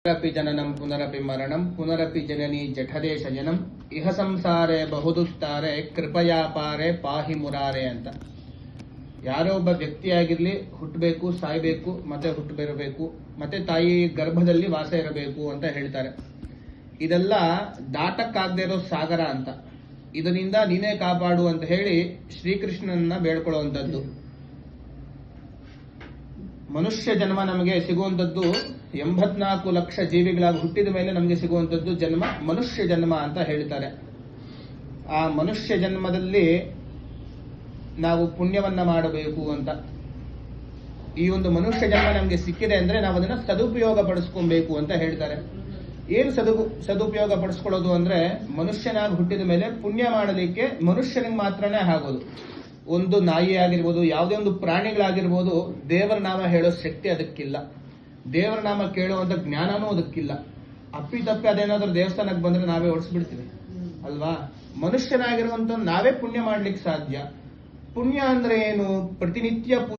पुनरपि जननं पुनरपि मरणं पुनरपि जननी जठरे शयनಂ ಇಹ ಸಂಸಾರೇ ಬಹುದುಸ್ತಾರೆ ಕೃಪಯಾ ಪಾರೆ ಪಾಹಿ ಮುರಾರೆ ಅಂತ. ಯಾರೋ ಒಬ್ಬ ವ್ಯಕ್ತಿಯಾಗಿರ್ಲಿ ಹುಟ್ಟಬೇಕು, ಸಾಯ್ಬೇಕು, ಮತ್ತೆ ಹುಟ್ಟಬರಬೇಕು, ಮತ್ತೆ ತಾಯಿ ಗರ್ಭದಲ್ಲಿ ವಾಸ ಇರಬೇಕು ಅಂತ ಹೇಳ್ತಾರೆ. ಇದೆಲ್ಲ ದಾಟಕ್ಕಾಗದೇ ಇರೋ ಸಾಗರ ಅಂತ. ಇದರಿಂದ ನೀನೇ ಕಾಪಾಡು ಅಂತ ಹೇಳಿ ಶ್ರೀಕೃಷ್ಣನನ್ನ ಬೇಡ್ಕೊಳ್ಳುವಂಥದ್ದು. ಮನುಷ್ಯ ಜನ್ಮ ನಮಗೆ ಸಿಗುವಂಥದ್ದು 84 ಲಕ್ಷ ಜೀವಿಗಳಾಗಿ ಹುಟ್ಟಿದ ಮೇಲೆ ನಮಗೆ ಸಿಗುವಂಥದ್ದು ಜನ್ಮ ಮನುಷ್ಯ ಜನ್ಮ ಅಂತ ಹೇಳ್ತಾರೆ. ಆ ಮನುಷ್ಯ ಜನ್ಮದಲ್ಲಿ ನಾವು ಪುಣ್ಯವನ್ನ ಮಾಡಬೇಕು ಅಂತ. ಈ ಒಂದು ಮನುಷ್ಯ ಜನ್ಮ ನಮಗೆ ಸಿಕ್ಕಿದೆ ಅಂದ್ರೆ ನಾವು ಅದನ್ನ ಸದುಪಯೋಗ ಪಡಿಸ್ಕೊಬೇಕು ಅಂತ ಹೇಳ್ತಾರೆ. ಏನು ಸದುಪಯೋಗ ಪಡಿಸ್ಕೊಳ್ಳೋದು ಅಂದ್ರೆ, ಮನುಷ್ಯನಾಗಿ ಹುಟ್ಟಿದ ಮೇಲೆ ಪುಣ್ಯ ಮಾಡಲಿಕ್ಕೆ ಮನುಷ್ಯನಿಗೆ ಮಾತ್ರನೇ ಆಗೋದು. ಒಂದು ನಾಯಿ ಆಗಿರ್ಬೋದು, ಯಾವುದೇ ಒಂದು ಪ್ರಾಣಿಗಳಾಗಿರ್ಬೋದು, ದೇವರ ನಾಮ ಹೇಳೋ ಶಕ್ತಿ ಅದಕ್ಕಿಲ್ಲ, ದೇವರ ನಾಮ ಕೇಳುವಂತ ಜ್ಞಾನನೂ ಅದಕ್ಕಿಲ್ಲ. ಅಪ್ಪಿತಪ್ಪಿ ಅದೇನಾದ್ರೂ ದೇವಸ್ಥಾನಕ್ಕೆ ಬಂದ್ರೆ ನಾವೇ ಓಡಿಸ್ಬಿಡ್ತೀವಿ ಅಲ್ವಾ. ಮನುಷ್ಯನಾಗಿರುವಂತ ನಾವೇ ಪುಣ್ಯ ಮಾಡ್ಲಿಕ್ಕೆ ಸಾಧ್ಯ. ಪುಣ್ಯ ಅಂದ್ರೆ ಏನು? ಪ್ರತಿನಿತ್ಯ